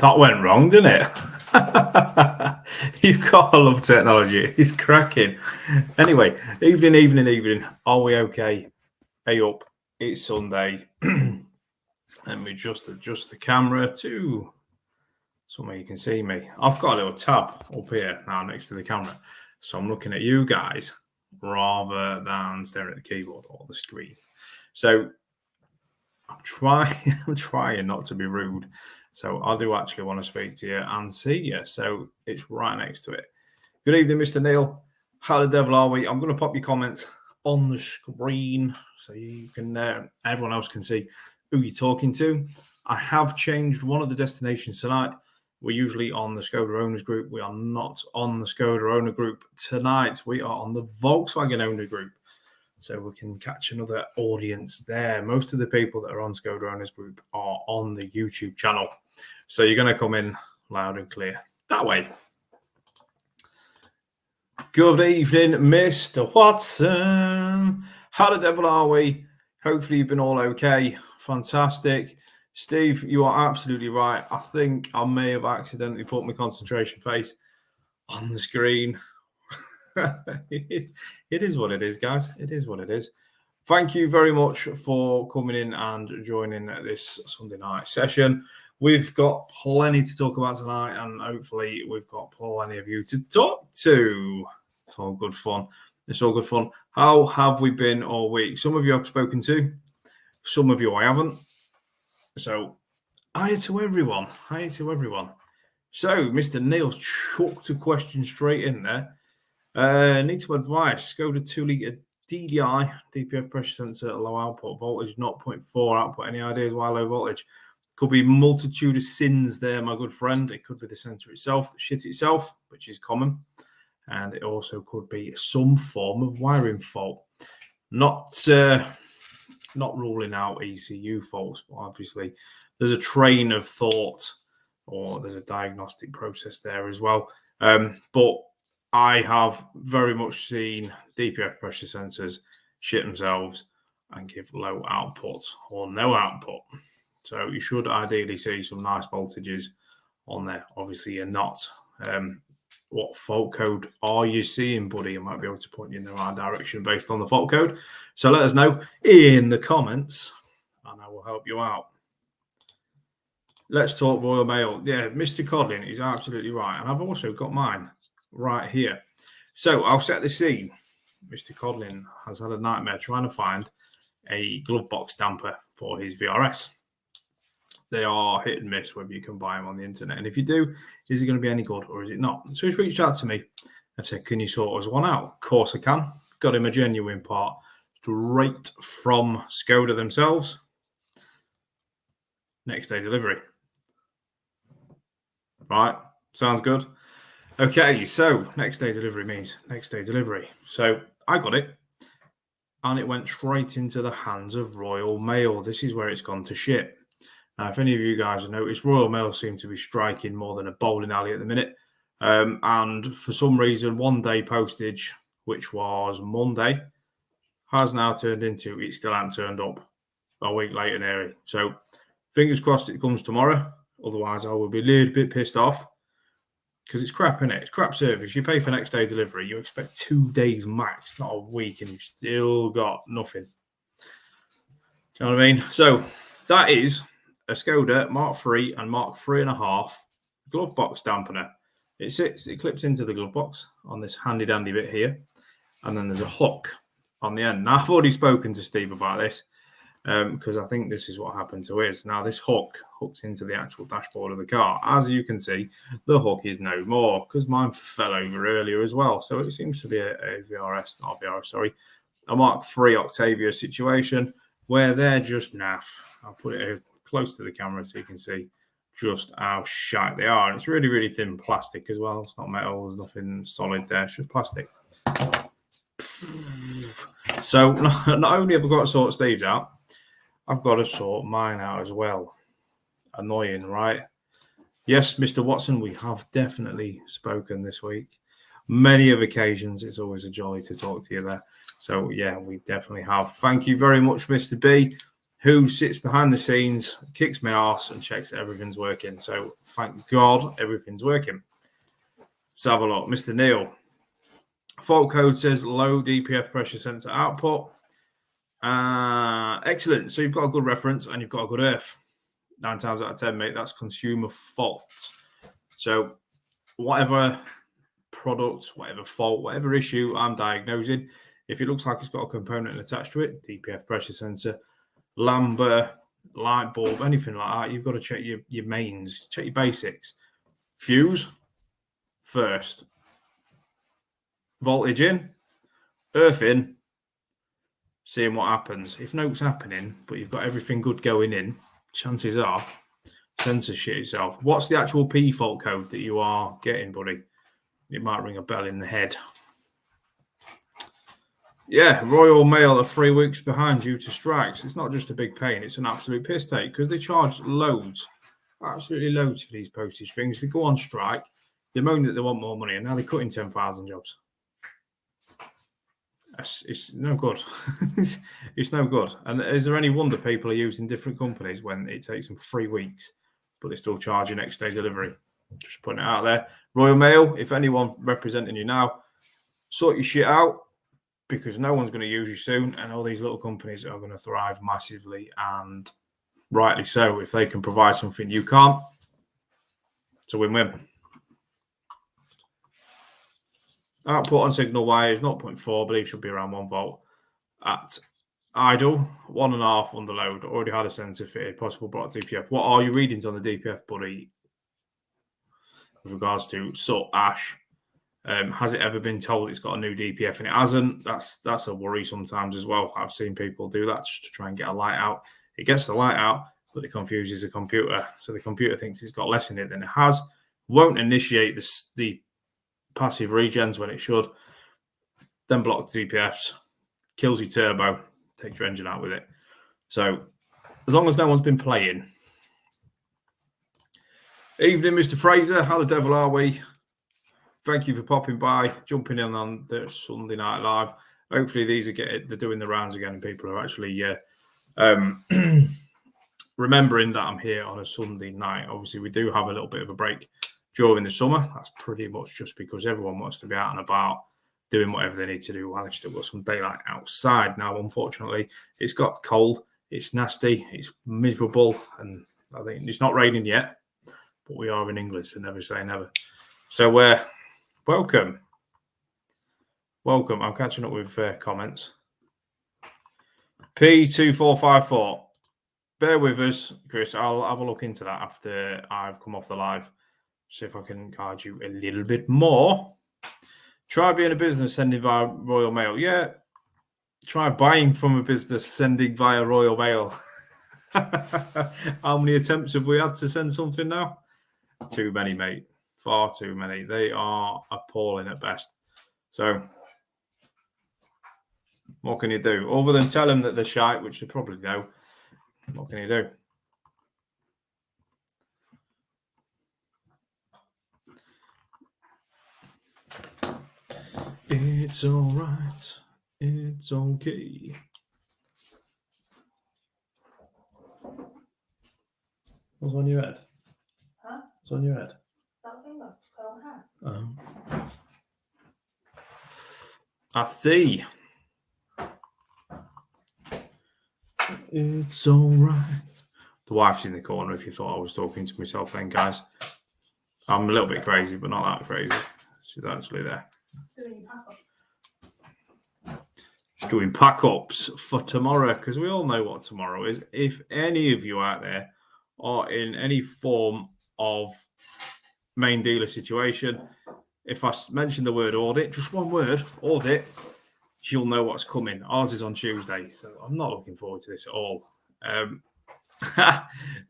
That went wrong, didn't it? You've got to love technology. It's cracking. Anyway, evening. Are we okay? Hey up. It's Sunday. Let me just adjust the camera to somewhere you can see me. I've got a little tab up here now next to the camera. So I'm looking at you guys rather than staring at the keyboard or the screen. So I'm trying not to be rude. So I do actually want to speak to you and see you. So it's right next to it. Good evening, Mr. Neil. How the devil are we? I'm going to pop your comments on the screen so you can, everyone else can see who you're talking to. I have changed one of the destinations tonight. We're usually on the Skoda Owners Group. We are not on the Skoda Owner Group tonight. We are on the Volkswagen Owner Group. So we can catch another audience there. Most of the people that are on Skoda Owners Group are on the YouTube channel. So you're going to come in loud and clear that way. Good evening, Mr. Watson. How the devil are we? Hopefully you've been all okay. Fantastic. Steve, you are absolutely right. I think I may have accidentally put my concentration face on the screen. It is what it is, guys. It is what it is. Thank you very much for coming in and joining this Sunday night session. We've got plenty to talk about tonight, and hopefully we've got plenty of you to talk to. It's all good fun. It's all good fun. How have we been all week? Some of you I've spoken to, some of you I haven't. So, hi to everyone. Hi to everyone. So, Mr. Neil chucked a question straight in there. Need some advice. Skoda 2-litre DDI, DPF pressure sensor, low output voltage, 0.4 output. Any ideas why low voltage? Could be multitude of sins there, my good friend. It could be the sensor itself, the shit itself, which is common. And it also could be some form of wiring fault. Not ruling out ECU faults, but obviously there's a train of thought or there's a diagnostic process there as well. But I have very much seen DPF pressure sensors shit themselves and give low output or no output. So you should ideally see some nice voltages on there. Obviously, you're not. What fault code are you seeing, buddy? I might be able to point you in the right direction based on the fault code. So let us know in the comments and I will help you out. Let's talk Royal Mail. Yeah, Mr. Codlin is absolutely right. And I've also got mine right here. So I'll set the scene. Mr. Codlin has had a nightmare trying to find a glove box damper for his VRS. They are hit and miss whether you can buy them on the internet. And if you do, is it going to be any good or is it not? So he's reached out to me and said, can you sort us one out? Of course I can. Got him a genuine part straight from Skoda themselves. Next day delivery. Right. Sounds good. Okay. So next day delivery means next day delivery. So I got it. And it went straight into the hands of Royal Mail. This is where it's gone to shit. Now, if any of you guys have noticed, Royal Mail seem to be striking more than a bowling alley at the minute. And for some reason, 1 day postage, which was Monday, has now turned into it still hasn't turned up a week later, nearly. So fingers crossed it comes tomorrow. Otherwise, I will be a little bit pissed off because it's crap, isn't it? It's crap service. You pay for next day delivery. You expect 2 days max, not a week, and you've still got nothing. Do you know what I mean? So that is a Skoda Mark III and Mark III.5 glove box dampener. It clips into the glove box on this handy dandy bit here. And then there's a hook on the end. Now, I've already spoken to Steve about this because I think this is what happened to his. Now, this hook hooks into the actual dashboard of the car. As you can see, the hook is no more because mine fell over earlier as well. So it seems to be a VRS, not a VRS, sorry, a Mark III Octavia situation where they're just naff. I'll put it close to the camera so you can see just how shite they are. And it's really, really thin plastic as well. It's not metal. There's nothing solid there. It's just plastic. So not only have I got to sort Steve's out, I've got to sort mine out as well. Annoying, right? Yes, Mr. Watson, we have definitely spoken this week. Many of occasions. It's always a joy to talk to you there. So, yeah, we definitely have. Thank you very much, Mr. B. who sits behind the scenes, kicks my arse, and checks that everything's working. So thank God everything's working. Let's have a look. Mr. Neil. Fault code says low DPF pressure sensor output. Excellent. So you've got a good reference and you've got a good earth. 9 times out of 10, mate, that's consumer fault. So whatever product, whatever fault, whatever issue I'm diagnosing, if it looks like it's got a component attached to it, DPF pressure sensor, lambda, light bulb, anything like that, you've got to check your mains, check your basics. Fuse first. Voltage in, earth in, seeing what happens. If no's happening, but you've got everything good going in, chances are sensor shit itself. What's the actual P fault code that you are getting, buddy? It might ring a bell in the head. Yeah, Royal Mail are 3 weeks behind due to strikes. It's not just a big pain, it's an absolute piss take because they charge loads, absolutely loads for these postage things. They go on strike, they moan that they want more money, and now they're cutting 10,000 jobs. It's no good. It's no good. And is there any wonder people are using different companies when it takes them 3 weeks, but they're still charging next day delivery? Just putting it out there. Royal Mail, if anyone representing you now, sort your shit out because no one's going to use you soon, and all these little companies are going to thrive massively, and rightly so. If they can provide something you can't, it's a win-win. Output on signal wire is 0.4, I believe should be around 1 volt. At idle, 1.5 under load. Already had a sensor fitted, possible block DPF. What are your readings on the DPF, buddy? With regards to soot, ash, has it ever been told it's got a new DPF and it hasn't? That's a worry sometimes as well. I've seen people do that just to try and get a light out. It gets the light out, but it confuses the computer. So the computer thinks it's got less in it than it has. Won't initiate the passive regens when it should, then blocks DPFs, kills your turbo, takes your engine out with it. So as long as no one's been playing. Evening, Mr. Fraser. How the devil are we? Thank you for popping by, jumping in on the Sunday Night Live. Hopefully they're doing the rounds again and people are actually remembering that I'm here on a Sunday night. Obviously, we do have a little bit of a break during the summer. That's pretty much just because everyone wants to be out and about doing whatever they need to do while they've still got some daylight outside. Now, unfortunately, it's got cold, it's nasty, it's miserable, and I think it's not raining yet, but we are in England, so never say never. So welcome. I'm catching up with comments. P2454. Bear with us, Chris. I'll have a look into that after I've come off the live. See if I can guide you a little bit more. Try being a business sending via Royal Mail. Yeah. Try buying from a business sending via Royal Mail. How many attempts have we had to send something now? Too many, mate. Far too many. They are appalling at best. So, what can you do? Other than tell them that they're shite, which they probably know, what can you do? It's all right. It's okay. What's on your head? Huh? What's on your head? That thing that's curl hair. I see. It's all right. The wife's in the corner if you thought I was talking to myself then, guys. I'm a little bit crazy, but not that crazy. She's actually there. She's doing pack-ups for tomorrow, because we all know what tomorrow is. If any of you out there are in any form of main dealer situation, if I mention the word audit, just one word, audit, you'll know what's coming. Ours is on Tuesday, so I'm not looking forward to this at all.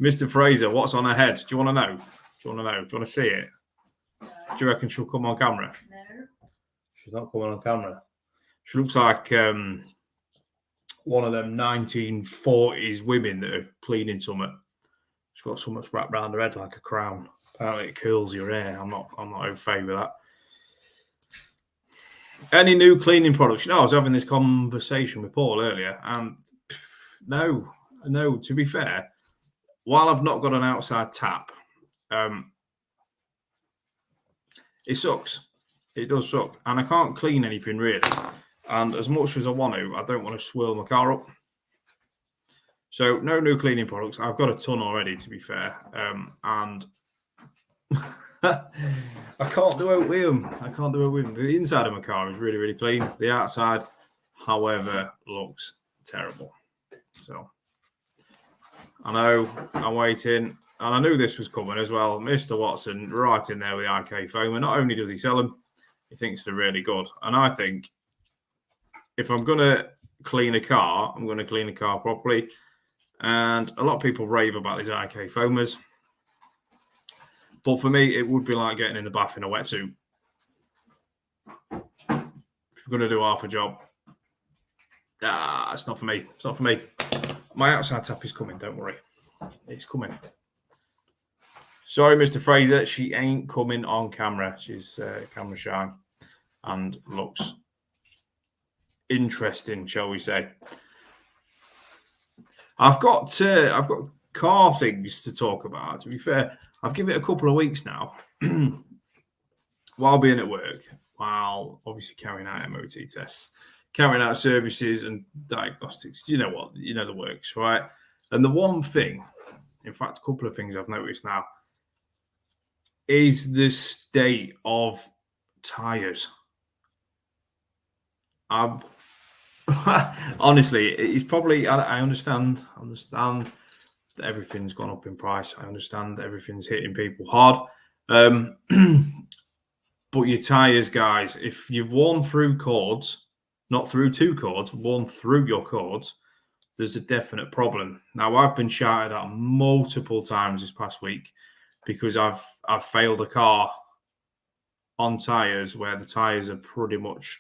Mr. Fraser, what's on her head? Do you want to know? Do you want to see it? No. Do you reckon she'll come on camera? No. She's not coming on camera. She looks like one of them 1940s women that are cleaning something. She's got so much wrapped around her head like a crown. Apparently it curls your hair. I'm not au fait with that. Any new cleaning products? You know, I was having this conversation with Paul earlier, and no, No, to be fair, while I've not got an outside tap, it sucks. It does suck. And I can't clean anything really. And as much as I want to, I don't want to swirl my car up. So no new cleaning products. I've got a ton already, to be fair. And I can't do it with them. I can't do it with them. The inside of my car is really, really clean. The outside, however, looks terrible. So I know I'm waiting, and I knew this was coming as well. Mr. Watson, right in there with the IK foam. And not only does he sell them, he thinks they're really good. And I think if I'm going to clean a car, I'm going to clean a car properly. And a lot of people rave about these IK foamers. But for me, it would be like getting in the bath in a wetsuit. If you're going to do half a job, it's not for me. It's not for me. My outside tap is coming, don't worry. It's coming. Sorry, Mr. Fraser, she ain't coming on camera. She's camera shy and looks interesting, shall we say. I've got car things to talk about. To be fair, I've given it a couple of weeks now while being at work, while obviously carrying out MOT tests, carrying out services and diagnostics. You know what? You know the works, right? And the one thing, in fact, a couple of things I've noticed now, is the state of tyres. Honestly, it's probably, I understand that everything's gone up in price. I understand that everything's hitting people hard. But your tyres, guys, if you've worn through cords, not through two cords, worn through your cords, there's a definite problem. Now, I've been shouted at multiple times this past week because I've failed a car on tyres where the tyres are pretty much,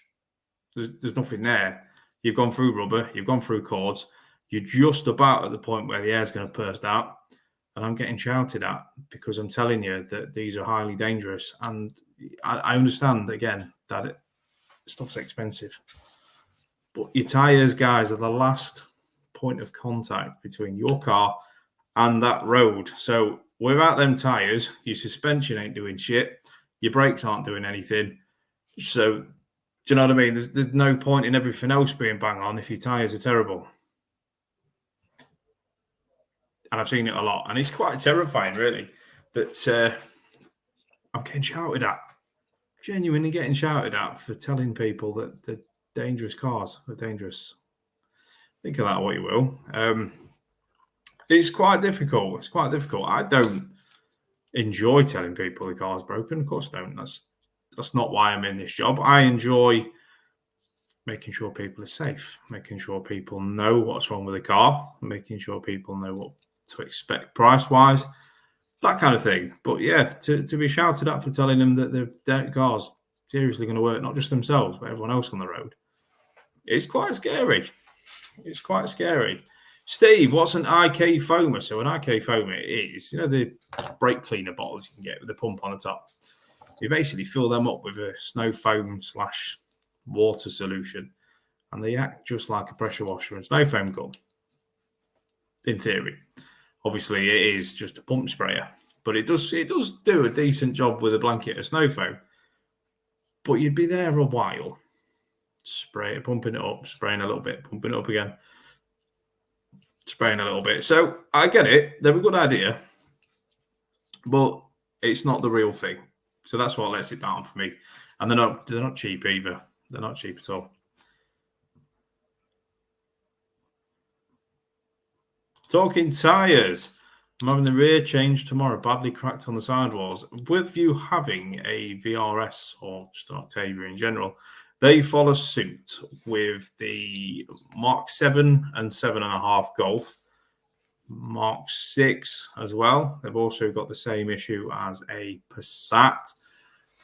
there's nothing there. You've gone through rubber, you've gone through cords, you're just about at the point where the air's going to burst out, and I'm getting shouted at because I'm telling you that these are highly dangerous. And I understand, again, that stuff's expensive. But your tyres, guys, are the last point of contact between your car and that road. So without them tyres, your suspension ain't doing shit, your brakes aren't doing anything. So, do you know what I mean? There's no point in everything else being bang on if your tyres are terrible. And I've seen it a lot. And it's quite terrifying, really, that I'm getting shouted at. Genuinely getting shouted at for telling people that the dangerous cars are dangerous. Think of that what you will. It's quite difficult. It's quite difficult. I don't enjoy telling people the car's broken. Of course I don't. That's not why I'm in this job. I enjoy making sure people are safe, making sure people know what's wrong with the car, making sure people know what to expect price-wise, that kind of thing. But yeah, to be shouted at for telling them that their car's seriously going to work, not just themselves, but everyone else on the road, it's quite scary. It's quite scary. Steve, what's an IK foamer? So an IK foamer is, the brake cleaner bottles you can get with the pump on the top. You basically fill them up with a snow foam / water solution, and they act just like a pressure washer and snow foam gun, in theory. Obviously, it is just a pump sprayer, but it does do a decent job with a blanket of snow foam. But you'd be there a while, pumping it up, spraying a little bit, pumping it up again, spraying a little bit. So I get it; they're a good idea, but it's not the real thing. So that's what lets it down for me. And they're not cheap either. They're not cheap at all. Talking tyres. I'm having the rear change tomorrow, badly cracked on the sidewalls. With you having a VRS or just an Octavia in general, they follow suit with the Mark 7 and 7.5 Golf, Mark 6 as well. They've also got the same issue as a Passat,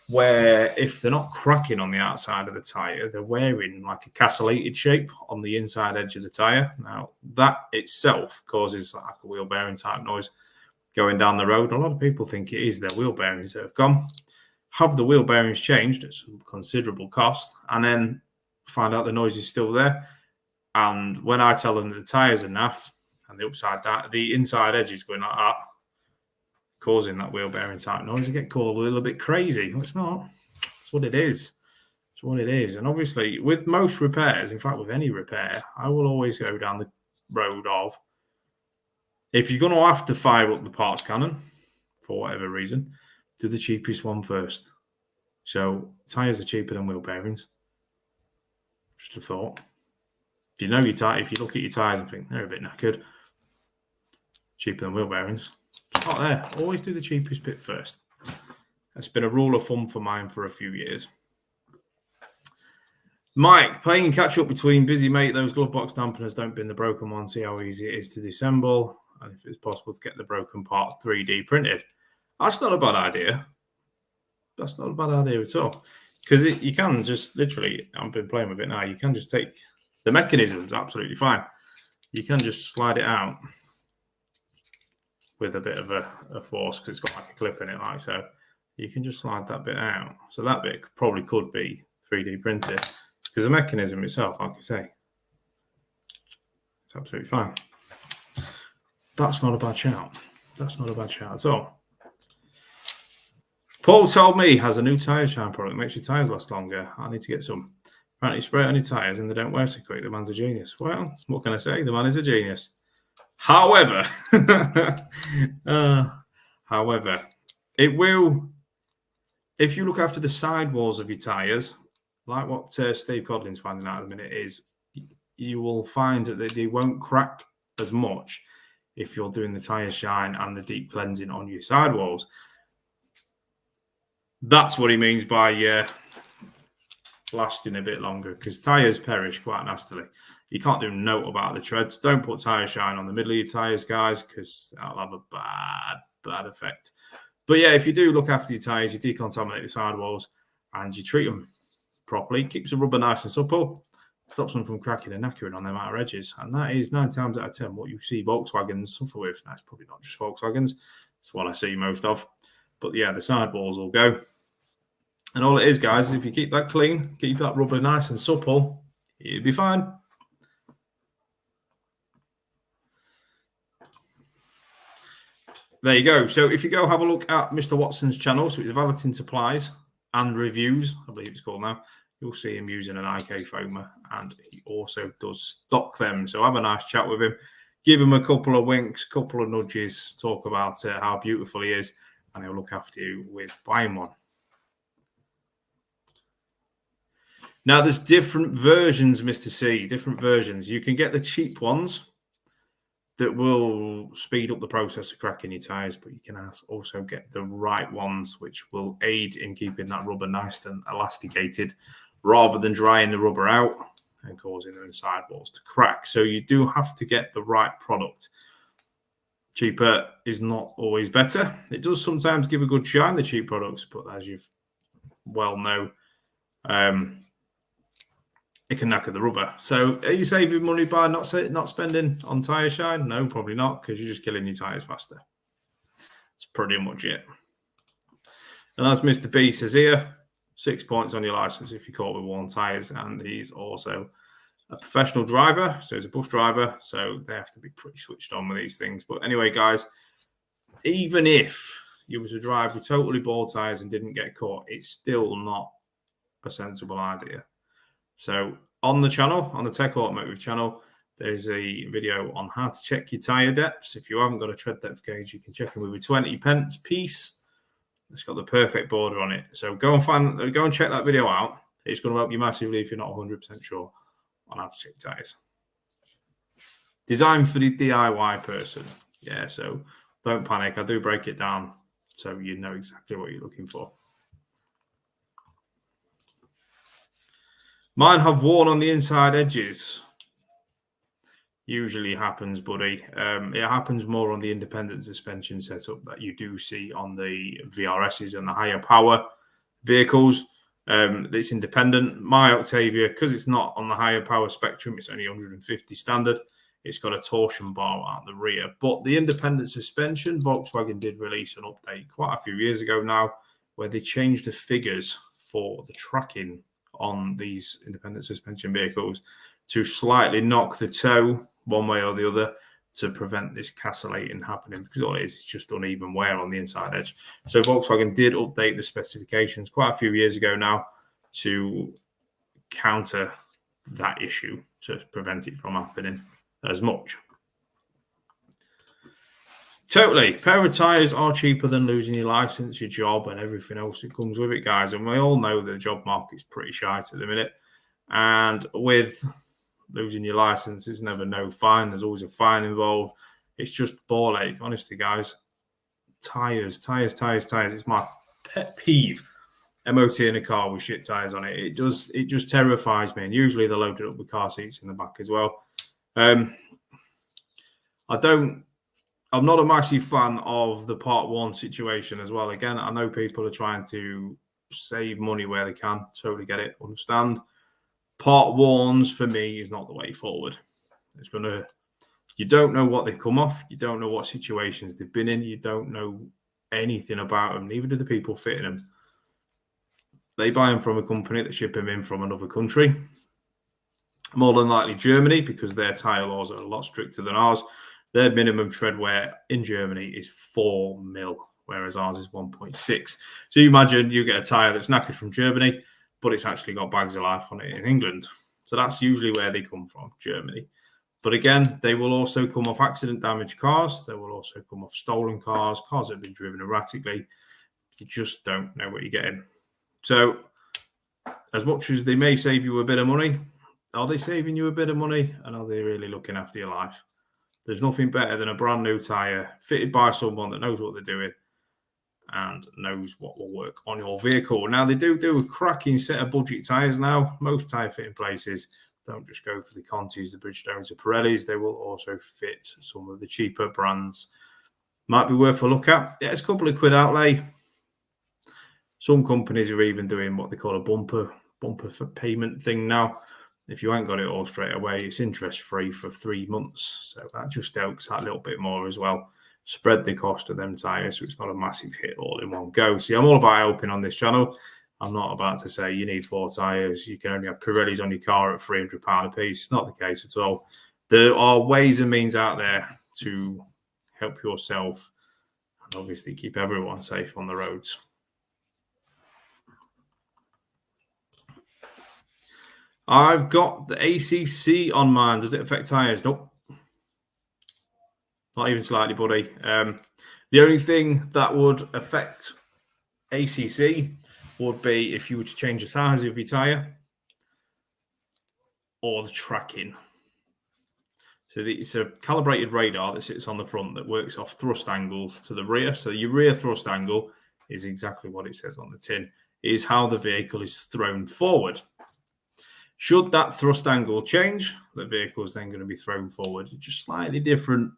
where if they're not cracking on the outside of the tyre, they're wearing like a castellated shape on the inside edge of the tyre. Now, that itself causes like a wheel bearing type noise going down the road. A lot of people think it is their wheel bearings that have gone. Have the wheel bearings changed at some considerable cost, and then find out the noise is still there. And when I tell them that the tyres are naff, and the inside edge is going like that, causing that wheel bearing type noise. It get called a little bit crazy. Well, it's not. It's what it is. It's what it is. And obviously, with most repairs, in fact, with any repair, I will always go down the road of, if you're going to have to fire up the parts cannon for whatever reason, do the cheapest one first. So tyres are cheaper than wheel bearings. Just a thought. If you know your tire, if you look at your tyres and think they're a bit knackered, cheaper than wheel bearings. It's not there. Always do the cheapest bit first. That's been a rule of thumb for mine for a few years. Mike, playing catch up between busy mate, those glove box dampeners don't bin the broken one. See how easy it is to disassemble, and if it's possible to get the broken part 3D printed. That's not a bad idea. That's not a bad idea at all. Because you can just literally, I've been playing with it now, you can just take the mechanism's absolutely fine. You can just slide it out with a bit of a force because it's got like a clip in it, like so. You can just slide that bit out. So that bit probably could be 3D printed because the mechanism itself, like I say, it's absolutely fine. That's not a bad shout. That's not a bad shout at all. Paul told me he has a new tyre shine product. Makes your tyres last longer. I need to get some. Apparently spray it on your tyres and they don't wear so quick. The man's a genius. Well, what can I say? The man is a genius. However, it will, if you look after the sidewalls of your tyres, like what Steve Codlin's finding out at the minute, is you will find that they won't crack as much if you're doing the tyre shine and the deep cleansing on your sidewalls. That's what he means by lasting a bit longer, because tyres perish quite nastily. You can't do note about the treads. Don't put tyre shine on the middle of your tyres, guys, because that'll have a bad effect. But yeah, if you do look after your tyres, you decontaminate the sidewalls and you treat them properly, keeps the rubber nice and supple, stops them from cracking and knackering on them outer edges. And that is 9 times out of 10 what you see Volkswagens suffer with. That's probably not just Volkswagens. It's what I see most of. But yeah, the sidewalls will go. And all it is, guys, is if you keep that clean, keep that rubber nice and supple, you'll be fine. There you go. So if you go have a look at Mr. Watson's channel, so it's Valeting Supplies and Reviews, I believe it's called now, you'll see him using an IK foamer, and he also does stock them. So have a nice chat with him, give him a couple of winks, couple of nudges, talk about how beautiful he is, and he'll look after you with buying one. Now, there's different versions, Mr. C, different versions. You can get the cheap ones that will speed up the process of cracking your tyres, but you can also get the right ones, which will aid in keeping that rubber nice and elasticated rather than drying the rubber out and causing them sidewalls to crack. So you do have to get the right product. Cheaper is not always better. It does sometimes give a good shine, the cheap products, but as you well know, it can knacker the rubber. So are you saving money by not spending on tyre shine? No, probably not, because you're just killing your tyres faster. That's pretty much it. And as Mr. B says here, 6 points on your licence if you're caught with worn tyres. And he's also a professional driver, so he's a bus driver, so they have to be pretty switched on with these things. But anyway, guys, even if you were to drive with totally bald tyres and didn't get caught, it's still not a sensible idea. So on the channel, on the Tech Automotive channel, there's a video on how to check your tyre depths. If you haven't got a tread depth gauge, you can check them with a 20 pence piece. It's got the perfect border on it. So go and check that video out. It's going to help you massively if you're not 100% sure on how to check tyres. Designed for the DIY person. Yeah, so don't panic. I do break it down so you know exactly what you're looking for. Mine have worn on the inside edges. Usually happens, buddy. It happens more on the independent suspension setup that you do see on the VRSs and the higher power vehicles. It's independent. My Octavia, because it's not on the higher power spectrum, it's only 150 standard. It's got a torsion bar at the rear. But the independent suspension, Volkswagen did release an update quite a few years ago now, where they changed the figures for the tracking on these independent suspension vehicles to slightly knock the toe one way or the other to prevent this castellating happening, because all it is just uneven wear on the inside edge. So Volkswagen did update the specifications quite a few years ago now to counter that issue, to prevent it from happening as much. Totally. Pair of tyres are cheaper than losing your license, your job, and everything else that comes with it, guys. And we all know the job market's pretty shite at the minute. And with losing your license, there's never no fine. There's always a fine involved. It's just ball ache. Honestly, guys, tyres. It's my pet peeve. MOT in a car with shit tyres on it. It just terrifies me. And usually they're loaded up with car seats in the back as well. I'm not a massive fan of the Part 1 situation as well. Again, I know people are trying to save money where they can. Totally get it. Understand. Part 1s for me is not the way forward. You don't know what they've come off. You don't know what situations they've been in. You don't know anything about them. Neither do the people fitting them. They buy them from a company that ship them in from another country. More than likely Germany, because their tyre laws are a lot stricter than ours. Their minimum tread wear in Germany is 4 mil, whereas ours is 1.6. So you imagine you get a tyre that's knackered from Germany, but it's actually got bags of life on it in England. So that's usually where they come from, Germany. But again, they will also come off accident damaged cars. They will also come off stolen cars that have been driven erratically. You just don't know what you're getting. So as much as they may save you a bit of money, are they saving you a bit of money? And are they really looking after your life? There's nothing better than a brand new tyre fitted by someone that knows what they're doing and knows what will work on your vehicle. Now, they do a cracking set of budget tyres now. Most tyre fitting places don't just go for the Contis, the Bridgestones, the Pirellis. They will also fit some of the cheaper brands. Might be worth a look at. Yeah, it's a couple of quid outlay. Some companies are even doing what they call a bumper for payment thing now. If you ain't got it all straight away, it's interest-free for 3 months. So that just helps that little bit more as well. Spread the cost of them tyres so it's not a massive hit all in one go. See, I'm all about helping on this channel. I'm not about to say you need 4 tyres. You can only have Pirellis on your car at £300 a piece. It's not the case at all. There are ways and means out there to help yourself and obviously keep everyone safe on the roads. I've got the ACC on mine. Does it affect tyres? Nope. Not even slightly, buddy. The only thing that would affect ACC would be if you were to change the size of your tyre or the tracking. So it's a calibrated radar that sits on the front that works off thrust angles to the rear. So your rear thrust angle is exactly what it says on the tin. It is how the vehicle is thrown forward. Should that thrust angle change, the vehicle is then going to be thrown forward. It's just slightly different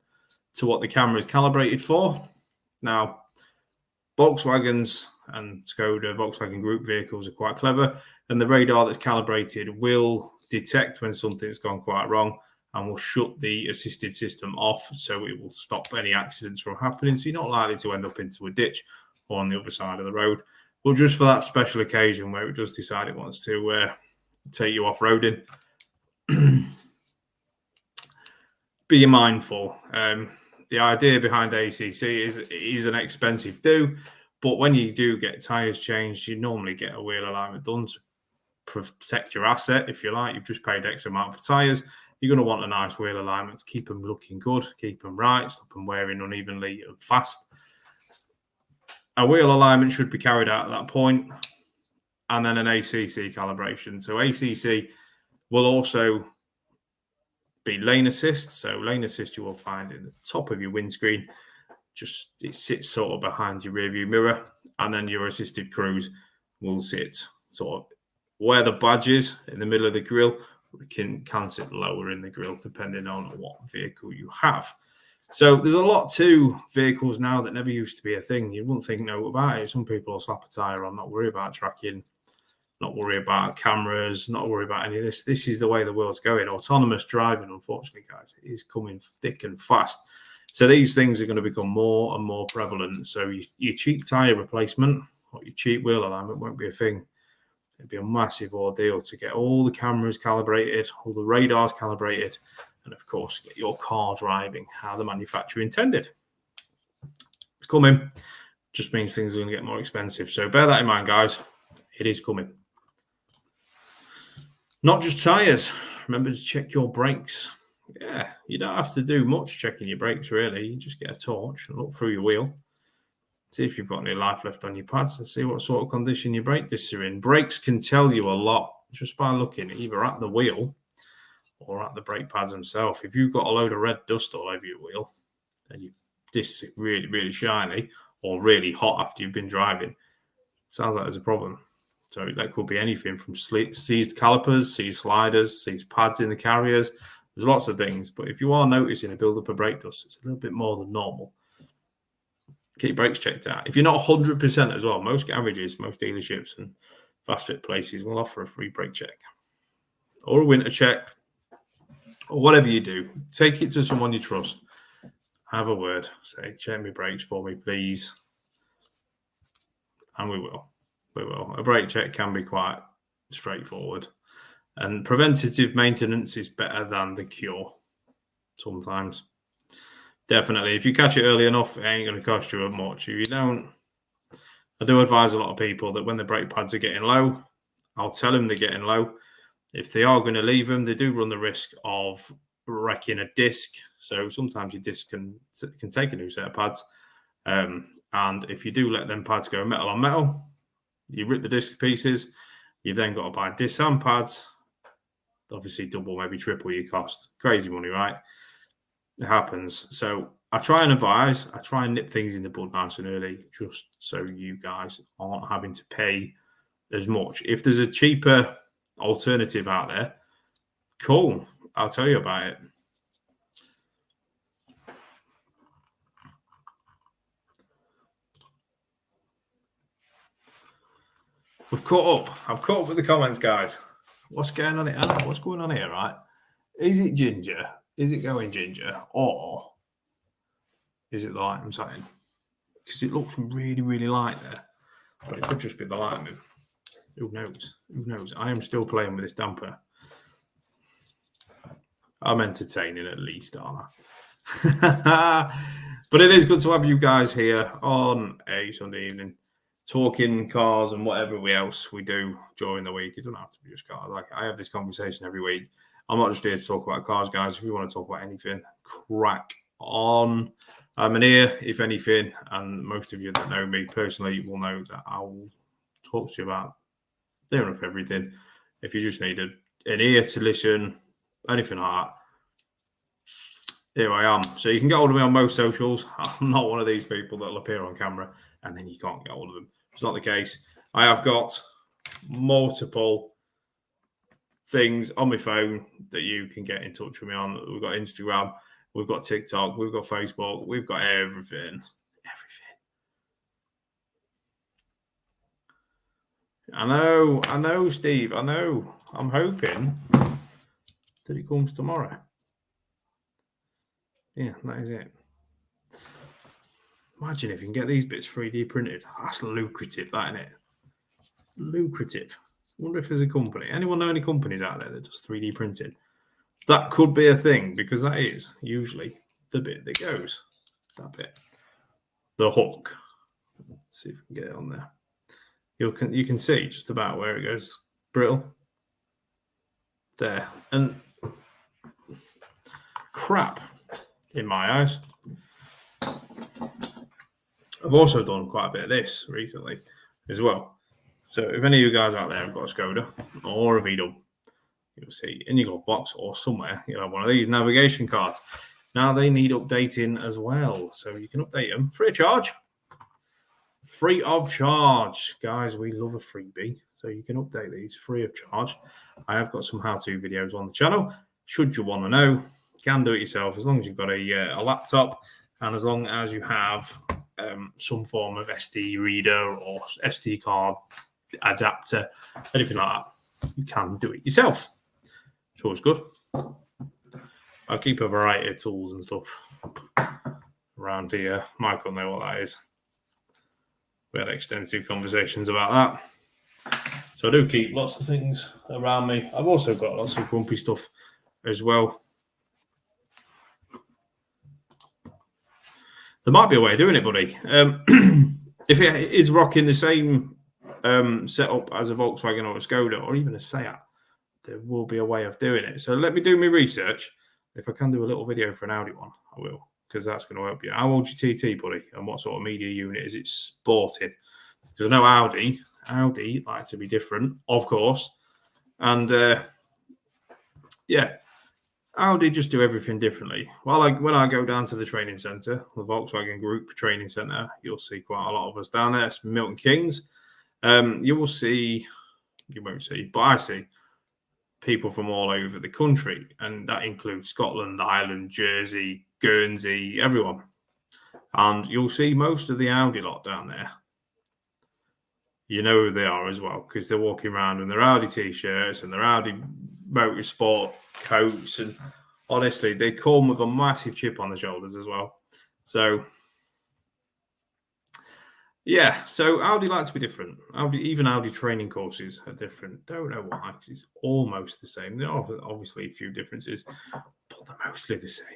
to what the camera is calibrated for. Now, Volkswagens and Skoda, Volkswagen Group vehicles are quite clever, and the radar that's calibrated will detect when something's gone quite wrong and will shut the assisted system off, so it will stop any accidents from happening. So you're not likely to end up into a ditch or on the other side of the road. But just for that special occasion where it does decide it wants to take you off-roading, be mindful. The idea behind ACC is it is an expensive do, but when you do get tyres changed, you normally get a wheel alignment done to protect your asset, if you like. You've just paid X amount for tyres. You're going to want a nice wheel alignment to keep them looking good, keep them right, stop them wearing unevenly and fast. A wheel alignment should be carried out at that point, and then an ACC calibration. So ACC will also be lane assist. So lane assist you will find in the top of your windscreen. Just it sits sort of behind your rearview mirror, and then your assisted cruise will sit sort of where the badge is in the middle of the grille. It can sit lower in the grille depending on what vehicle you have. So there's a lot to vehicles now that never used to be a thing. You wouldn't think no about it. Some people will slap a tyre on, not worry about tracking, not worry about cameras, not worry about any of this. This is the way the world's going. Autonomous driving, unfortunately, guys, is coming thick and fast. So these things are going to become more and more prevalent. So your cheap tyre replacement or your cheap wheel alignment won't be a thing. It'd be a massive ordeal to get all the cameras calibrated, all the radars calibrated, and of course, get your car driving how the manufacturer intended. It's coming. Just means things are going to get more expensive. So bear that in mind, guys. It is coming. Not just tyres. Remember to check your brakes. Yeah, you don't have to do much checking your brakes, really. You just get a torch and look through your wheel. See if you've got any life left on your pads and see what sort of condition your brake discs are in. Brakes can tell you a lot just by looking either at the wheel or at the brake pads themselves. If you've got a load of red dust all over your wheel and your discs are really, really shiny or really hot after you've been driving, sounds like there's a problem. So that could be anything from seized calipers, seized sliders, seized pads in the carriers. There's lots of things. But if you are noticing a build-up of brake dust, it's a little bit more than normal. Get your brakes checked out. If you're not 100% as well, most garages, most dealerships and fast fit places will offer a free brake check or a winter check or whatever you do. Take it to someone you trust. Have a word. Say, check my brakes for me, please. And we will. We will. A brake check can be quite straightforward. And preventative maintenance is better than the cure sometimes. Definitely. If you catch it early enough, it ain't going to cost you much. If you don't, I do advise a lot of people that when the brake pads are getting low, I'll tell them they're getting low. If they are going to leave them, they do run the risk of wrecking a disc. So sometimes your disc can take a new set of pads. And if you do let them pads go metal on metal, you rip the disc to pieces. You've then got to buy discs and pads. Obviously, double, maybe triple your cost. Crazy money, right? It happens. So I try and advise. I try and nip things in the bud nice and early, just so you guys aren't having to pay as much. If there's a cheaper alternative out there, cool. I'll tell you about it. We've caught up. I've caught up with the comments, guys. What's going on here? What's going on here, right? Is it ginger? Is it going ginger? Or is it the light I'm saying? Because it looks really, really light there. But it could just be the lighting. Who knows? Who knows? I am still playing with this damper. I'm entertaining at least, aren't I? But it is good to have you guys here on a Sunday evening talking cars and whatever else we do during the week. It doesn't have to be just cars. Like I have this conversation every week. I'm not just here to talk about cars, guys. If you want to talk about anything, crack on. I'm an ear, if anything, and most of you that know me personally will know that I will talk to you about near enough everything. If you just need an ear to listen, anything like that, here I am. So you can get hold of me on most socials. I'm not one of these people that will appear on camera and then you can't get hold of them. It's not the case. I have got multiple things on my phone that you can get in touch with me on. We've got Instagram, we've got TikTok, we've got Facebook, we've got everything. I know, Steve. I know. I'm hoping that it comes tomorrow. Yeah, that is it. Imagine if you can get these bits 3D printed. That's lucrative, that, isn't it? Lucrative. I wonder if there's a company. Anyone know any companies out there that does 3D printing? That could be a thing because that is usually the bit that goes. That bit. The hook. Let's see if we can get it on there. You can see just about where it goes brittle. There. And crap in my eyes. I've also done quite a bit of this recently as well. So if any of you guys out there have got a Skoda or a VW, you'll see in your glove box or somewhere, you'll have one of these navigation cards. Now they need updating as well. So you can update them free of charge. Free of charge. Guys, we love a freebie. So you can update these free of charge. I have got some how-to videos on the channel. Should you want to know, you can do it yourself as long as you've got a laptop and as long as you have some form of SD reader or SD card adapter, anything like that. You can do it yourself. It's always good. I keep a variety of tools and stuff around here. Michael know what that is. We had extensive conversations about that. So I do keep lots of things around me. I've also got lots of grumpy stuff as well. There might be a way of doing it, buddy. If it is rocking the same setup as a Volkswagen or a Skoda or even a Seat, there will be a way of doing it. So let me do my research. If I can do a little video for an Audi one, I will, because that's going to help you. How old's your TT, buddy? And what sort of media unit is it sporting? Because I know Audi like to be different, of course. And yeah, Audi just do everything differently. Well, when I go down to the training centre, the Volkswagen Group training centre, you'll see quite a lot of us down there. It's Milton Keynes. You won't see, but I see people from all over the country, and that includes Scotland, Ireland, Jersey, Guernsey, everyone. And you'll see most of the Audi lot down there. You know who they are as well, because they're walking around in their Audi t-shirts and their Audi motorsport coats, and honestly, they come with a massive chip on the shoulders as well. So yeah, so Audi like to be different. Even Audi training courses are different. Don't know why, because it's almost the same. There are obviously a few differences, but they're mostly the same.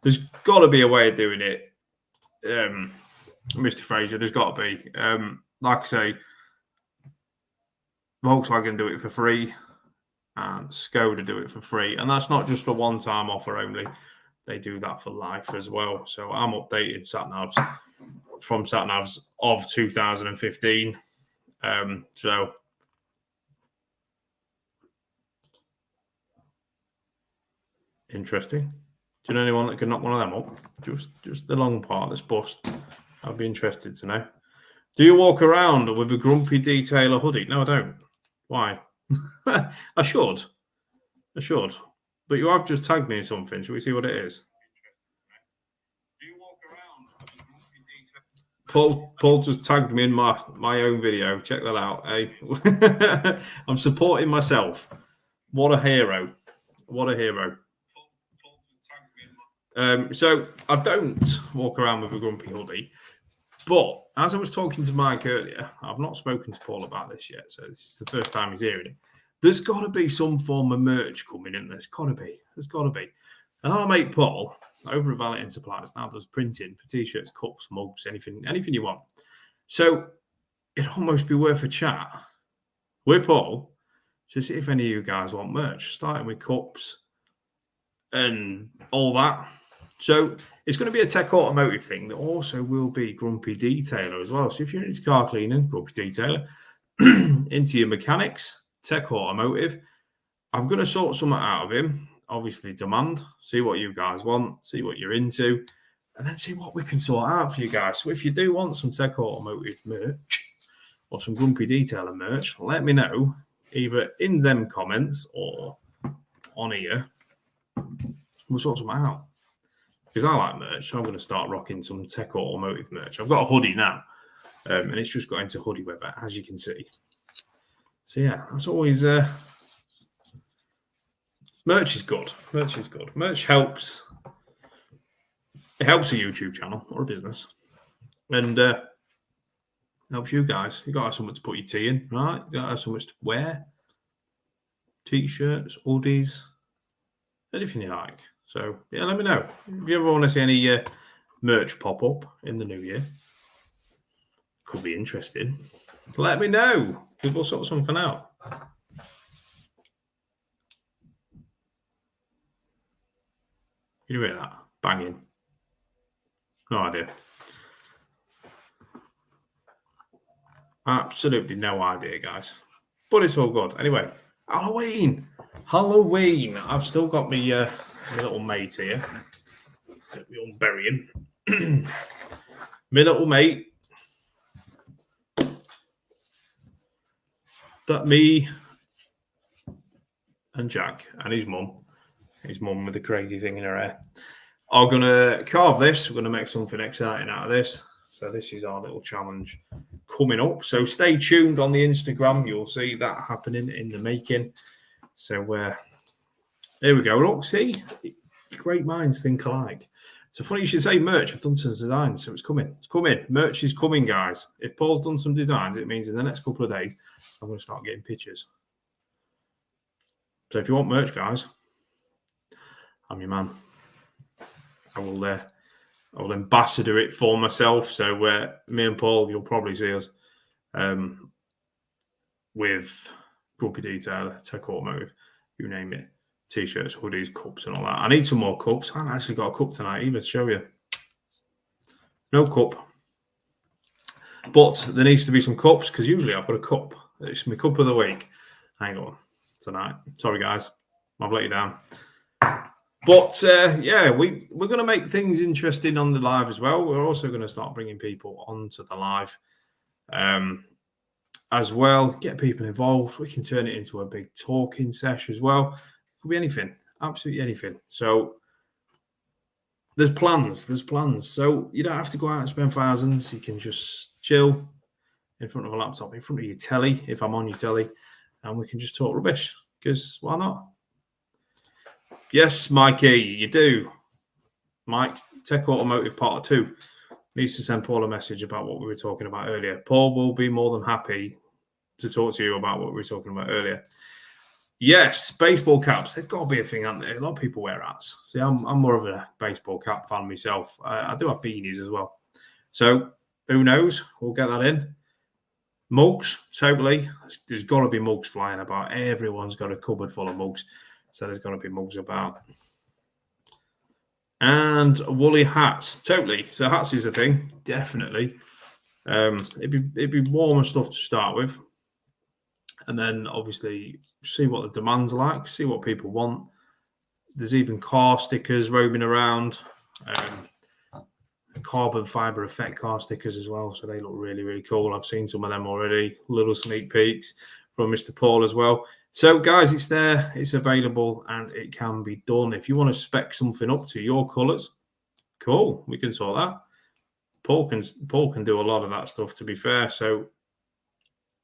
There's got to be a way of doing it, Mr. Fraser. There's got to be. Like I say, Volkswagen do it for free, and Skoda do it for free. And that's not just a one-time offer only. They do that for life as well. So I'm updating sat-navs from sat-navs of 2015. So interesting. Do you know anyone that can knock one of them up? Just the long part that's bust. I'd be interested to know. Do you walk around with a grumpy detailer hoodie? No, I don't. Why? I should. But you have just tagged me in something. Shall we see what it is? Do you walk around with a grumpy detailer? Paul just tagged me in my own video. Check that out. Hey? I'm supporting myself. What a hero. What a hero. So I don't walk around with a grumpy hoodie. But as I was talking to Mike earlier, I've not spoken to Paul about this yet, so this is the first time he's hearing it. There's got to be some form of merch coming in. There's got to be. And our mate Paul over at Valiant Supplies now does printing for t-shirts, cups, mugs, anything you want. So it'd almost be worth a chat with Paul to see if any of you guys want merch, starting with cups and all that. So it's going to be a Tech Automotive thing that also will be Grumpy Detailer as well. So if you're into car cleaning, Grumpy Detailer, into your mechanics, Tech Automotive, I'm going to sort something out of him. Obviously, demand, see what you guys want, see what you're into, and then see what we can sort out for you guys. So if you do want some Tech Automotive merch or some Grumpy Detailer merch, let me know either in them comments or on here. We'll sort something out. Because I like merch, so I'm going to start rocking some Tech Automotive merch. I've got a hoodie now, and it's just got into hoodie weather, as you can see. So yeah, that's always merch is good. Merch helps. It helps a YouTube channel or a business, and helps you guys. You got to have something to put your tea in, right? You got to have something to wear. T-shirts, hoodies, anything you like. So, yeah, let me know. If you ever want to see any merch pop up in the new year, could be interesting. Let me know, because we'll sort something out. You hear that? Banging. No idea. Absolutely no idea, guys. But it's all good. Anyway, Halloween. I've still got me... my little mate here. We'll bury him. My little mate. That me and Jack and his mum with the crazy thing in her hair, are going to carve this. We're going to make something exciting out of this. So this is our little challenge coming up. So stay tuned on the Instagram. You'll see that happening in the making. So here we go. Look, see, great minds think alike. So funny you should say merch. I've done some designs, so it's coming. Merch is coming, guys. If Paul's done some designs, it means in the next couple of days, I'm going to start getting pictures. So if you want merch, guys, I'm your man. I will I'll ambassador it for myself. So me and Paul, you'll probably see us with Grumpy Detailer, Tech Automotive, you name it. T-shirts, hoodies, cups and all that. I need some more cups. I haven't actually got a cup tonight either to show you. No cup. But there needs to be some cups because usually I've got a cup. It's my cup of the week. Hang on. Tonight. Sorry, guys. I've let you down. But, yeah, we're going to make things interesting on the live as well. We're also going to start bringing people onto the live as well. Get people involved. We can turn it into a big talking session as well. It could be anything. Absolutely anything. So there's plans. So you don't have to go out and spend thousands. You can just chill in front of a laptop, in front of your telly, if I'm on your telly, and we can just talk rubbish, because why not? Yes, Mikey, you do. Mike, Tech Automotive Part 2 needs to send Paul a message about what we were talking about earlier. Paul will be more than happy to talk to you about what we were talking about earlier. Yes, baseball caps. They've got to be a thing, aren't they? A lot of people wear hats. See, I'm more of a baseball cap fan myself. I do have beanies as well. So who knows? We'll get that in. Mugs, totally. There's got to be mugs flying about. Everyone's got a cupboard full of mugs. So there's got to be mugs about. And woolly hats, totally. So hats is a thing, definitely. It'd be warmer stuff to start with. And then obviously see what the demand's like, see what people want. There's even car stickers roaming around, carbon fiber effect car stickers as well. So they look really, really cool. I've seen some of them already. Little sneak peeks from Mr. Paul as well. So guys, it's there, it's available, and it can be done. If you want to spec something up to your colours, cool, we can sort that. Paul can do a lot of that stuff, to be fair. So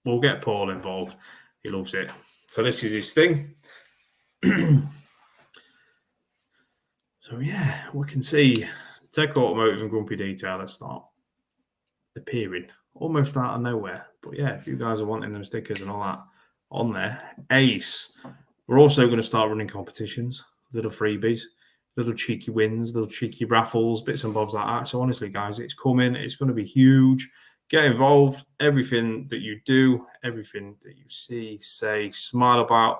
we'll get Paul involved. He loves it. So this is his thing. So yeah, we can see Tech Automotive and Grumpy Detailer start appearing almost out of nowhere. But yeah, if you guys are wanting them stickers and all that on there, ace. We're also going to start running competitions, little freebies, little cheeky wins, little cheeky raffles, bits and bobs like that. So honestly, guys, it's coming. It's going to be huge. Get involved. Everything that you do, everything that you see, say, smile about,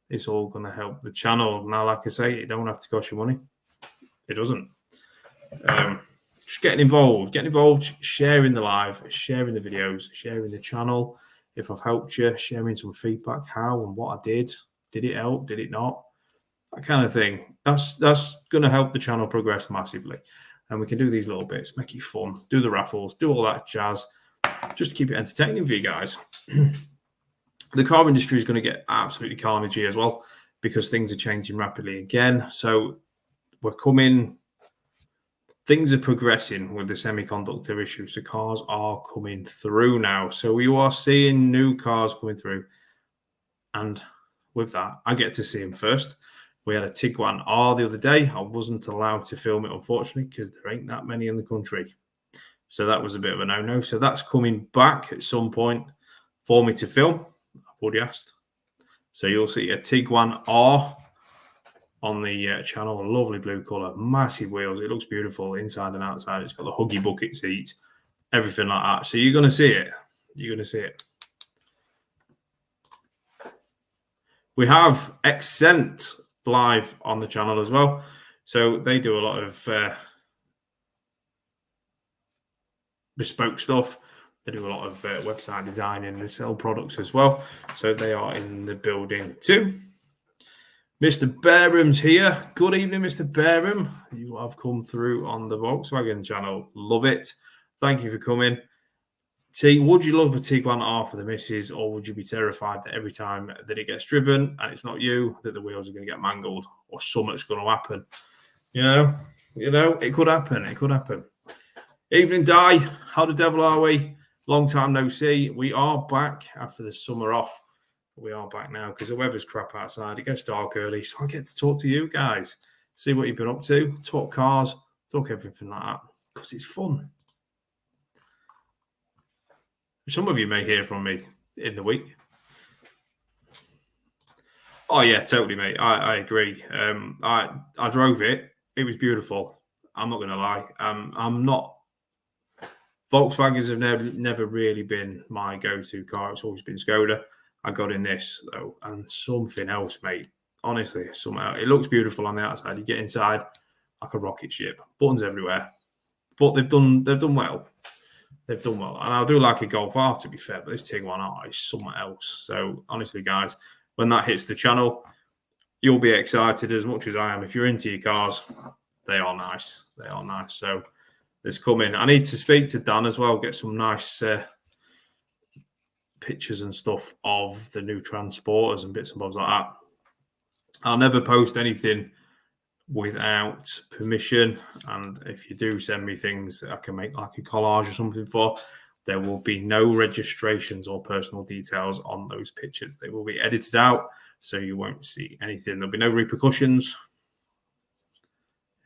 it's all going to help the channel. Now, like I say, it don't have to cost you money. It doesn't. Just getting involved, sharing the live, sharing the videos, sharing the channel. If I've helped you, sharing some feedback, how and what I did. Did it help? Did it not? That kind of thing. That's going to help the channel progress massively. And we can do these little bits, make it fun, do the raffles, do all that jazz, just to keep it entertaining for you guys. The car industry is going to get absolutely carnagey as well, because things are changing rapidly again. So we're coming, things are progressing with the semiconductor issues. The cars are coming through now. So we are seeing new cars coming through. And with that, I get to see them first. We had a Tiguan R the other day. I wasn't allowed to film it, unfortunately, because there ain't that many in the country. So that was a bit of a no-no. So that's coming back at some point for me to film. I've already asked. So you'll see a Tiguan R on the channel. A lovely blue colour, massive wheels. It looks beautiful inside and outside. It's got the Huggy bucket seats, everything like that. So you're going to see it. You're going to see it. We have Accent live on the channel as well. So they do a lot of bespoke stuff. They do a lot of website designing. They sell products as well. So they are in the building too. Mr. Barham's here. Good evening, Mr. Barham. You have come through on the Volkswagen channel. Love it. Thank you for coming. T, would you love a Tiguan R for the missus, or would you be terrified that every time that it gets driven and it's not you, that the wheels are going to get mangled or something's going to happen? You know, it could happen. It could happen. Evening, Di. How the devil are we? Long time no see. We are back after the summer off. We are back now because the weather's crap outside. It gets dark early, so I get to talk to you guys, see what you've been up to, talk cars, talk everything like that, because it's fun. Some of you may hear from me in the week. Oh yeah, totally, mate. I agree. I drove it. It was beautiful. I'm not going to lie. I'm not. Volkswagens have never really been my go-to car. It's always been Skoda. I got in this though, and something else, mate. Honestly, something else. It looks beautiful on the outside. You get inside like a rocket ship, buttons everywhere. But they've done well. They've done well, and I do like a Golf R to be fair. But this Tiguan R is something else. So honestly, guys, when that hits the channel, you'll be excited as much as I am. If you're into your cars, they are nice. They are nice. So there's coming. I need to speak to Dan as well, get some nice pictures and stuff of the new transporters and bits and bobs like that. I'll never post anything without permission. And if you do send me things that I can make like a collage or something for, there will be no registrations or personal details on those pictures. They will be edited out, so you won't see anything. There'll be no repercussions.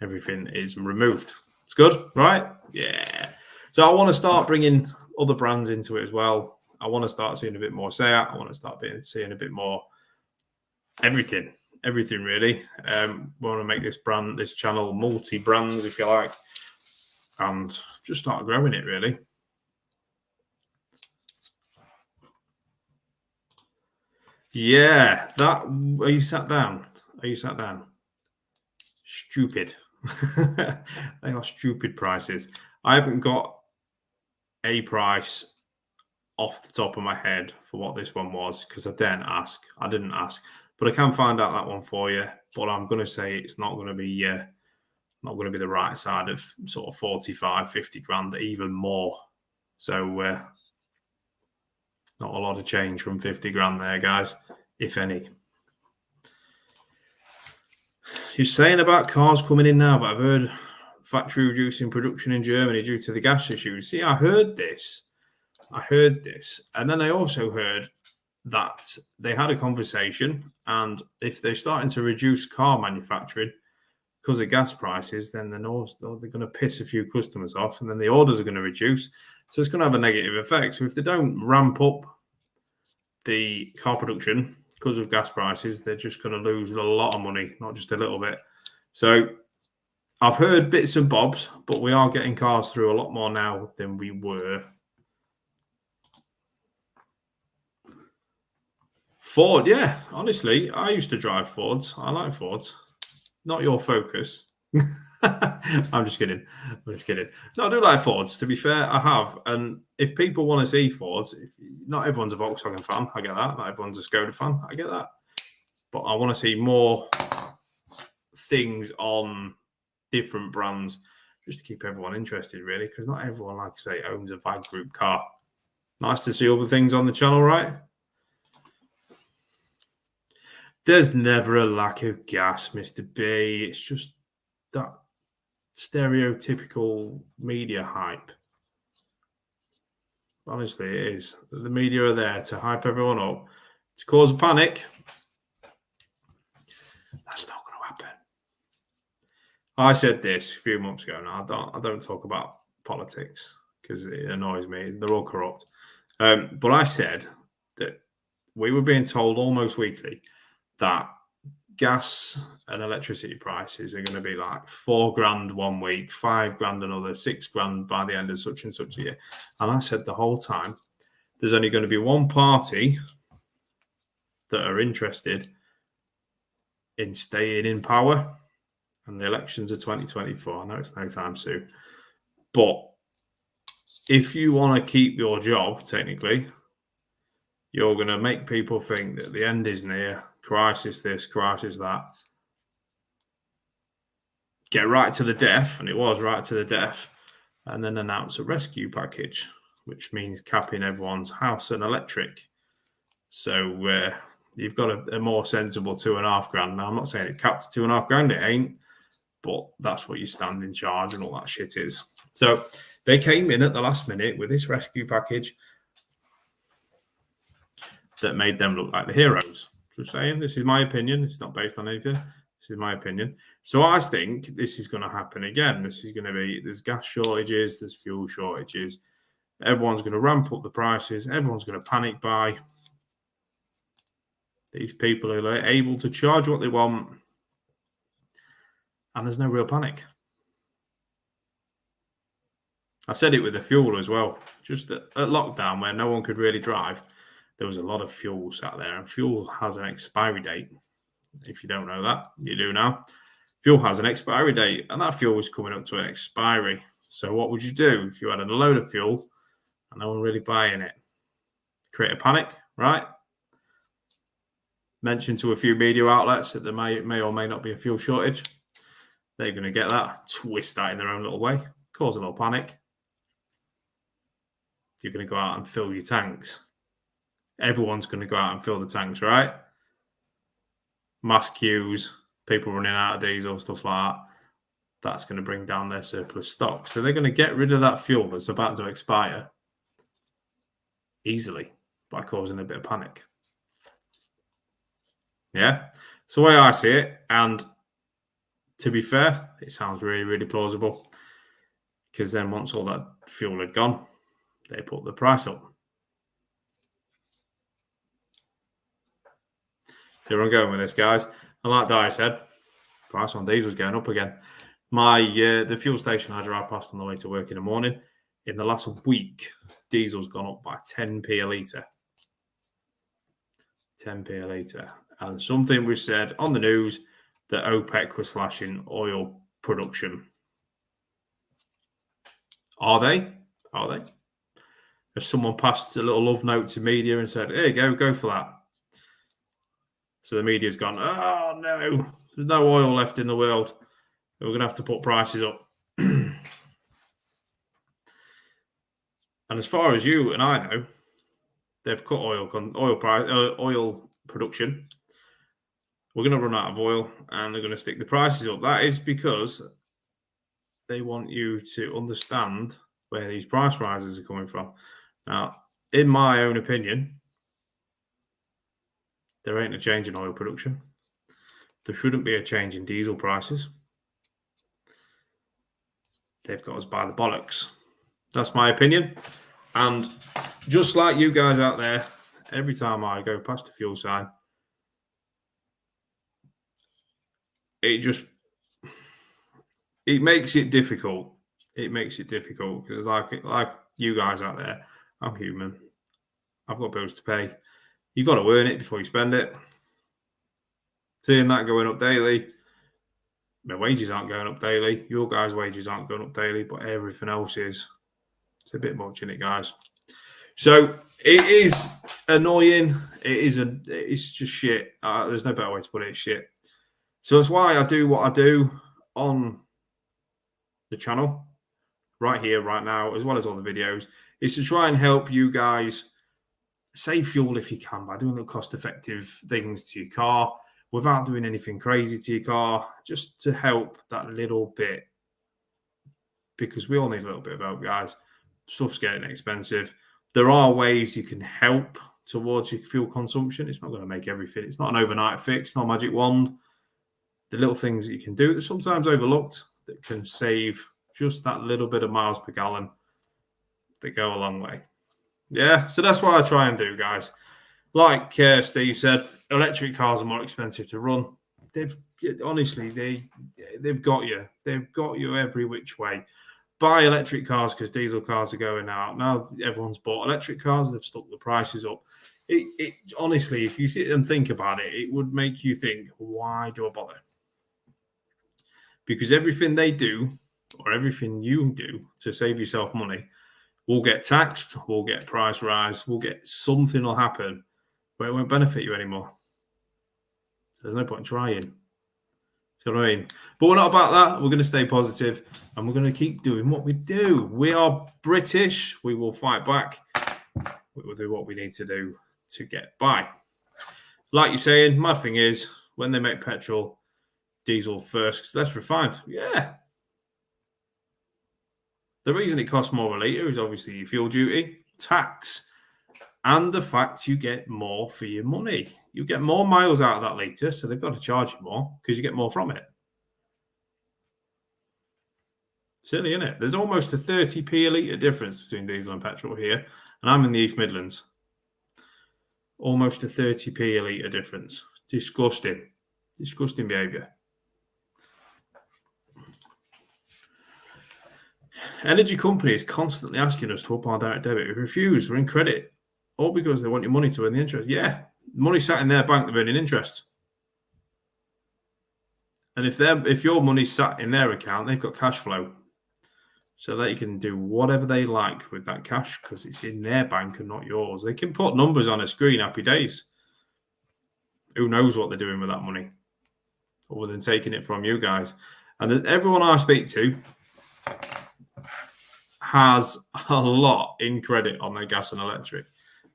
Everything is removed. It's good, right? Yeah. So I want to start bringing other brands into it as well. I want to start seeing a bit more Seat. I want to start seeing a bit more everything really. We want to make this channel multi-brands, if you like, and just start growing it really. Yeah, are you sat down? Stupid. They are stupid prices. I haven't got a price off the top of my head for what this one was because I didn't ask, but I can find out that one for you. But I'm going to say it's not going to be the right side of sort of 45, 50 grand, even more. So not a lot of change from 50 grand there, guys, if any. You're saying about cars coming in now, but I've heard factory reducing production in Germany due to the gas issues. See, I heard this. And then I also heard that they had a conversation, and if they're starting to reduce car manufacturing because of gas prices, then they're going to piss a few customers off, and then the orders are going to reduce. So it's going to have a negative effect. So if they don't ramp up the car production because of gas prices, they're just going to lose a lot of money, not just a little bit. So I've heard bits and bobs, but we are getting cars through a lot more now than we were. Ford, yeah. Honestly, I used to drive Fords. I like Fords. Not your Focus. I'm just kidding. No, I do like Fords. To be fair, I have. And if people want to see Fords, not everyone's a Volkswagen fan. I get that. Not everyone's a Skoda fan. I get that. But I want to see more things on different brands just to keep everyone interested, really, because not everyone, like I say, owns a VAG Group car. Nice to see other things on the channel, right? There's never a lack of gas, Mr. B. It's just that stereotypical media hype. Honestly, it is. The media are there to hype everyone up, to cause a panic. That's not going to happen. I said this a few months ago. Now I don't talk about politics because it annoys me. They're all corrupt. But I said that we were being told almost weekly that gas and electricity prices are going to be like $4,000 1 week, $5,000 another, $6,000 by the end of such and such a year. And I said the whole time, there's only going to be one party that are interested in staying in power, and the elections are 2024. I know it's no time soon, but if you want to keep your job, technically, you're going to make people think that the end is near. Crisis this, crisis that. Get right to the death, and it was right to the death, and then announce a rescue package, which means capping everyone's house and electric. So you've got a more sensible $2,500. Now, I'm not saying it's capped to $2,500, it ain't, but that's what you stand in charge and all that shit is. So they came in at the last minute with this rescue package that made them look like the heroes. Just saying, this is my opinion. It's not based on anything. This is my opinion. So I think this is going to happen again. There's gas shortages, there's fuel shortages. Everyone's going to ramp up the prices. Everyone's going to panic buy. These people are able to charge what they want. And there's no real panic. I said it with the fuel as well. Just at lockdown, where no one could really drive, there was a lot of fuel sat there, and fuel has an expiry date. If you don't know that, you do now. Fuel has an expiry date, and that fuel was coming up to an expiry. So what would you do if you had a load of fuel and no one really buying it? Create a panic, right? Mention to a few media outlets that there may or may not be a fuel shortage. They're going to get that, twist that in their own little way, cause a little panic. You're going to go out and fill your tanks. Everyone's going to go out and fill the tanks, right? Mass queues, people running out of diesel, stuff like that. That's going to bring down their surplus stock. So they're going to get rid of that fuel that's about to expire easily by causing a bit of panic. Yeah, it's the way I see it. And to be fair, it sounds really, really plausible. Because then once all that fuel had gone, they put the price up. So where I'm going with this, guys. And like Dai said, price on diesel's going up again. The fuel station I drive past on the way to work in the morning, in the last week, diesel's gone up by 10p a litre. 10p a litre. And something was said on the news that OPEC was slashing oil production. Are they? Are they? Has someone passed a little love note to media and said, "Here you go for that"? So the media's gone, "Oh no, there's no oil left in the world. We're going to have to put prices up." And as far as you and I know, they've cut oil production. We're going to run out of oil, and they're going to stick the prices up. That is because they want you to understand where these price rises are coming from. Now, in my own opinion, there ain't a change in oil production. There shouldn't be a change in diesel prices. They've got us by the bollocks. That's my opinion. And just like you guys out there, every time I go past a fuel sign, it makes it difficult. It makes it difficult because like you guys out there, I'm human. I've got bills to pay. You've got to earn it before you spend it. Seeing that going up daily, my wages aren't going up daily. Your guys' wages aren't going up daily, but everything else is. It's a bit much, isn't it, guys? So it is annoying. It's just shit. There's no better way to put it. It's shit. So that's why I do what I do on the channel, right here, right now, as well as all the videos, is to try and help you guys save fuel if you can by doing little cost-effective things to your car without doing anything crazy to your car, just to help that little bit. Because we all need a little bit of help, guys. Stuff's getting expensive. There are ways you can help towards your fuel consumption. It's not going to make everything. It's not an overnight fix, not a magic wand. The little things that you can do that sometimes overlooked that can save just that little bit of miles per gallon that go a long way. Yeah, so that's what I try and do, guys. Like Steve said, electric cars are more expensive to run. They've got you. They've got you every which way. Buy electric cars because diesel cars are going out. Now everyone's bought electric cars. They've stuck the prices up. It honestly, if you sit and think about it, it would make you think, why do I bother? Because everything they do or everything you do to save yourself money will get taxed, will get price rise, will get something will happen where it won't benefit you anymore. So there's no point in trying. See what I mean? But we're not about that. We're going to stay positive and we're going to keep doing what we do. We are British. We will fight back. We will do what we need to do to get by. Like you're saying, my thing is when they make petrol, diesel first, because less refined. Yeah. The reason it costs more a litre is obviously your fuel duty, tax, and the fact you get more for your money. You get more miles out of that litre, so they've got to charge you more because you get more from it. Silly, isn't it? There's almost a 30p a litre difference between diesel and petrol here, and I'm in the East Midlands. Almost a 30p a litre difference. Disgusting. Disgusting behaviour. Energy companies constantly asking us to up our direct debit. We refuse. We're in credit. All because they want your money to earn the interest. Yeah, money sat in their bank, they're earning interest. And if your money's sat in their account, they've got cash flow. So they can do whatever they like with that cash because it's in their bank and not yours. They can put numbers on a screen, happy days. Who knows what they're doing with that money other than taking it from you guys. And everyone I speak to has a lot in credit on their gas and electric.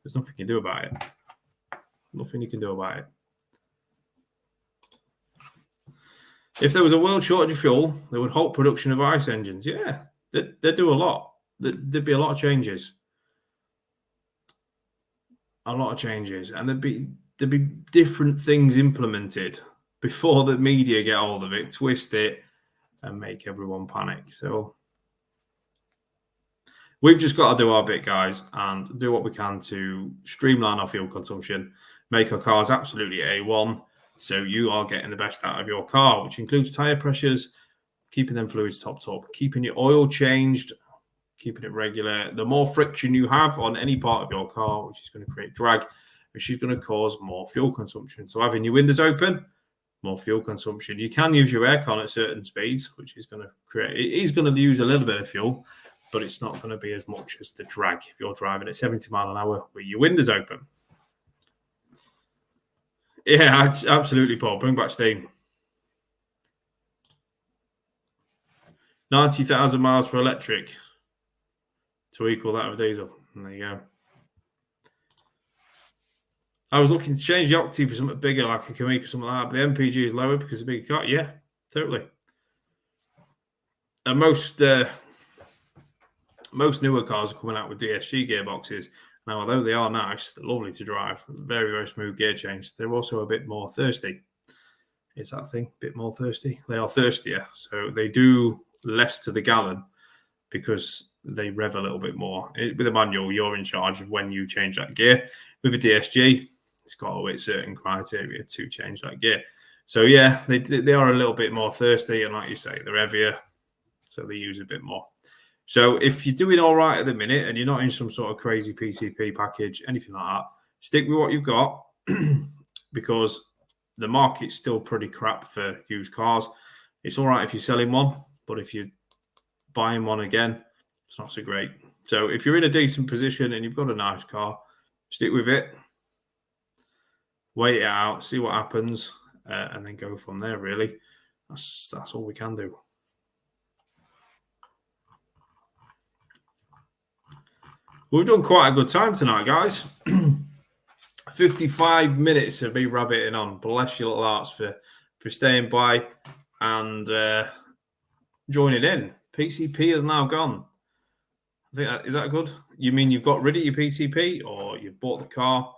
There's nothing you can do about it. Nothing you can do about it. If there was a world shortage of fuel, they would halt production of ICE engines. Yeah, they'd do a lot. There'd be a lot of changes. A lot of changes. And there'd be different things implemented before the media get hold of it, twist it, and make everyone panic. So we've just got to do our bit, guys, and do what we can to streamline our fuel consumption, make our cars absolutely A1, so you are getting the best out of your car, which includes tyre pressures, keeping them fluids topped up, keeping your oil changed, keeping it regular. The more friction you have on any part of your car, which is going to create drag, which is going to cause more fuel consumption. So having your windows open, more fuel consumption. You can use your aircon at certain speeds, which is going to create, it is going to use a little bit of fuel, but it's not going to be as much as the drag if you're driving at 70 miles an hour with your windows open. Yeah, absolutely, Paul. Bring back steam. 90,000 miles for electric to equal that of diesel. And there you go. I was looking to change the Octave for something bigger, like a Kamik or something like that, but the MPG is lower because of the bigger car. Yeah, totally. And most newer cars are coming out with DSG gearboxes. Now, although they are nice, they're lovely to drive, very, very smooth gear change, they're also a bit more thirsty. Is that a thing? A bit more thirsty? They are thirstier, so they do less to the gallon because they rev a little bit more. With a manual, you're in charge of when you change that gear. With a DSG, it's got to hit certain criteria to change that gear. So, yeah, they are a little bit more thirsty, and like you say, they're heavier, so they use a bit more. So if you're doing all right at the minute and you're not in some sort of crazy PCP package, anything like that, stick with what you've got because the market's still pretty crap for used cars. It's all right if you're selling one, but if you're buying one again, it's not so great. So if you're in a decent position and you've got a nice car, stick with it, wait it out, see what happens, and then go from there, really. That's all we can do. We've done quite a good time tonight, guys. 55 minutes of me rabbiting on. Bless your little hearts for staying by and joining in. PCP has now gone. I think is that good? You mean you've got rid of your PCP or you've bought the car?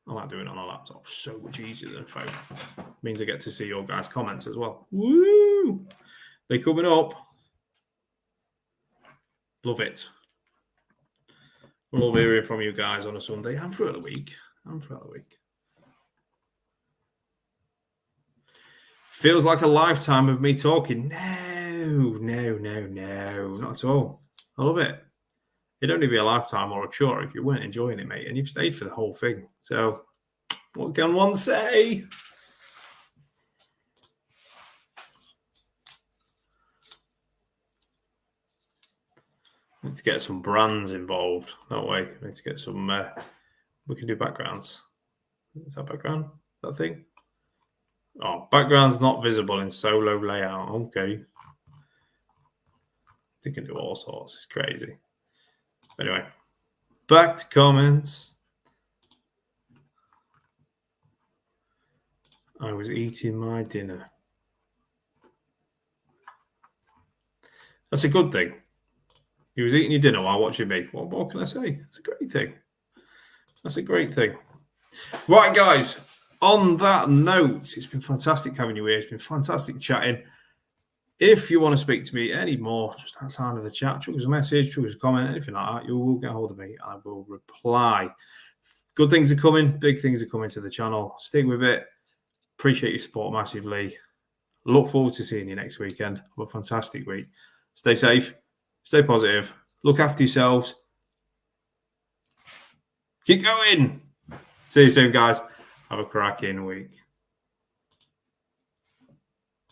I like doing it on a laptop. So much easier than a phone. Means I get to see your guys' comments as well. Woo! They're coming up. Love it. We'll be hearing from you guys on a Sunday and throughout the week. Feels like a lifetime of me talking. No, not at all. I love it. It'd only be a lifetime or a chore if you weren't enjoying it, mate, and you've stayed for the whole thing. So, what can one say? Let's get some brands involved. That way, let's get some. We can do backgrounds. Is that background? That thing? Oh, background's not visible in solo layout. Okay. They can do all sorts. It's crazy. Anyway, back to comments. I was eating my dinner. That's a good thing. You was eating your dinner while watching me. What more can I say? It's a great thing. That's a great thing. Right, guys. On that note, it's been fantastic having you here. It's been fantastic chatting. If you want to speak to me anymore, just outside of the chat, chuck us a message, chuck us a comment, anything like that, you will get hold of me and I will reply. Good things are coming. Big things are coming to the channel. Stick with it. Appreciate your support massively. Look forward to seeing you next weekend. Have a fantastic week. Stay safe. Stay positive. Look after yourselves. Keep going. See you soon, guys. Have a cracking week.